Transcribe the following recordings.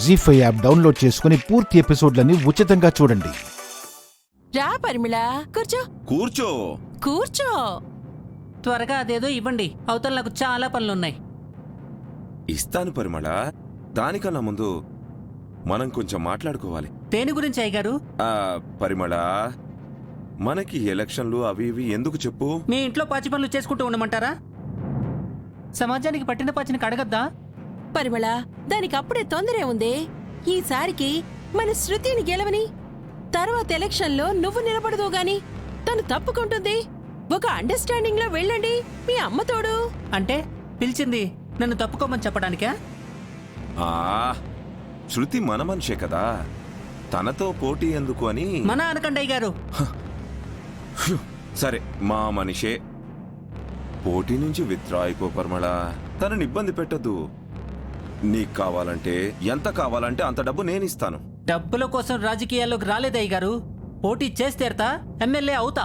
జీ5 app download చేసుకుని పూర్తి ఎపిసోడ్లని ఉచితంగా చూడండి. రా పరిమళ, కూర్చో కూర్చో కూర్చో. త్వరగా అదేదో ఇవ్వండి, అవతల నాకు చాలా పనులున్నాయి. ఇస్తాను పరిమళ. దానికన్నా ముందు మనం కొంచెం మాట్లాడుకోవాలి. దేని గురించి అయ్యగారు? పరిమళ, మనకి ఎలక్షన్లు అవి ఇవి ఎందుకు చెప్పు? మీ ఇంట్లో పాచి పనులు చేసుకుంటూ ఉండమంటారా? సమాజానికి పట్టిన పాచిని కడగద్దా? పరిమళ, దానికి అప్పుడే తొందరే ఉంది. ఈసారికి మన శృతిని గెలవని, తర్వాత ఎలక్షన్లో నువ్వు నిలబడదు గాని తను తప్పుకుంటుంది. ఒక అండర్స్టాండింగ్ లో వెళ్ళండి మీ అమ్మతోడు. అంటే పిలిచింది నన్ను తప్పుకోమని చెప్పడానికా? శృతి మన మనిషే కదా, తనతో పోటీ ఎందుకు అని. మన అనకండి అయ్యగారు. సరే, మా మనిషే. పోటీ నుంచి విత్డ్రా అయిపో పరిమళ. తనని ఇబ్బంది పెట్టద్దు. నీకు కావాలంటే, ఎంత కావాలంటే అంత డబ్బు నేనిస్తాను. డబ్బుల కోసం రాజకీయాల్లోకి రాలేదయ్య గారు. పోటీ చేస్తేరతా, ఎమ్మెల్యే అవుతా.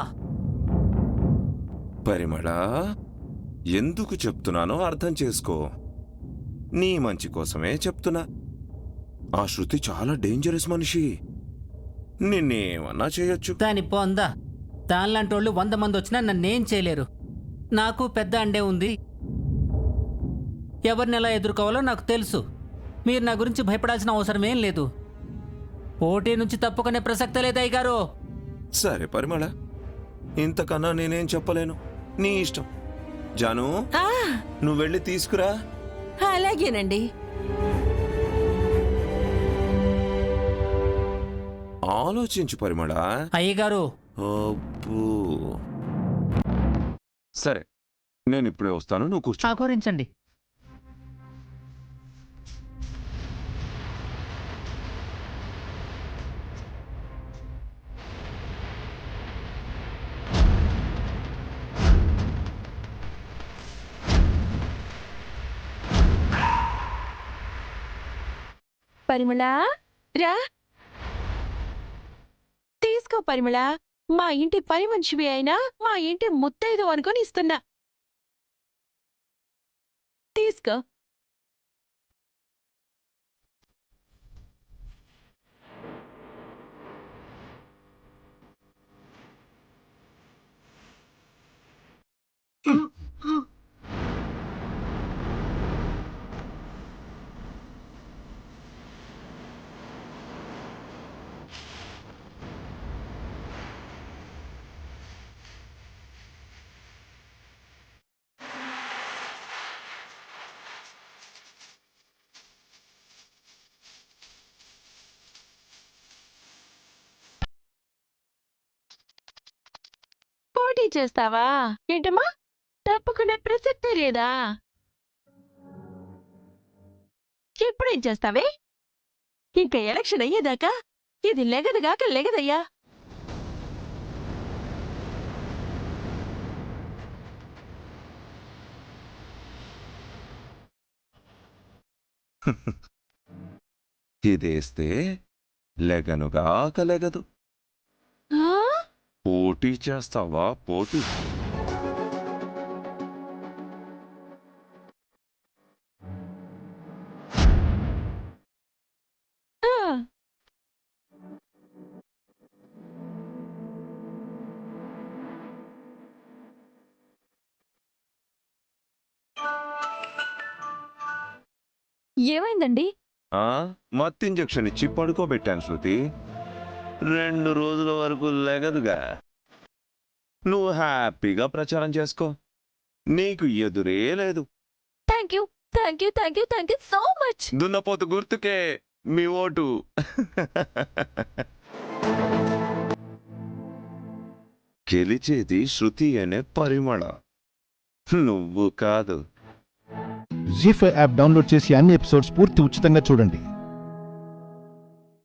పరిమళ, ఎందుకు చెప్తున్నానో అర్థం చేసుకో. నీ మంచి కోసమే చెప్తున్నా. ఆ శృతి చాలా డేంజరస్ మనిషి. నిన్నేమన్నా చేయొచ్చు. దాని పొందా, దానిలాంటోళ్ళు 100 మంది వచ్చినా నన్నేం చేయలేరు. నాకు పెద్ద అండే ఉంది. ఎవరిని ఎలా ఎదుర్కోవాలో నాకు తెలుసు. మీరు నా గురించి భయపడాల్సిన అవసరమేం లేదు. పోటీ నుంచి తప్పుకునే ప్రసక్తే లేదయ్య గారు. సరే పరిమళ, ఇంతకన్నా నేనేం చెప్పలేను. నీ ఇష్టం. జాను, నువ్వు వెళ్ళి తీసుకురా. అలాగేనండి. ఆలోచించు పరిమళ. అయ్యగారు, సరే, నేను ఇప్పుడే వస్తాను, నువ్వు కూర్చో. ఆహ్వానించండి. పరిమళ, రా తీసుకో. పరిమళ, మా ఇంటి పని మనిషివి అయినా మా ఇంటి ముత్తైదు అనుకొని ఇస్తున్నా. తీసుకో. పోటీ చేస్తావా ఏంటమ్మా? తప్పకుండా ప్రసక్తే లేదా? ఎప్పుడేం చేస్తావే? ఇంకా ఎలక్షన్ అయ్యేదాకా ఇది లెగదుగాక లెగదయ్యా. ఇదేస్తే లెగనుగాక లెగదు. పోటీ చేస్తావా? పోటీ. ఏమైందండి? మత్తు ఇంజెక్షన్ ఇచ్చి పడుకోబెట్టాను శృతి. 2 రోజుల వరకు లెగదుగా. నువ్వు హ్యాపీగా ప్రచారం చేసుకో. నీకు ఎదురే లేదు. Thank you thank you thank you thank you so much. దున్నపోతు గుర్తుకే మీ ఓటు. గెలిచేది శృతి అనే పరిమళ, నువ్వు కాదు. జీ5 యాప్ డౌన్లోడ్ చేసి అన్ని ఎపిసోడ్స్ పూర్తి ఉచితంగా చూడండి.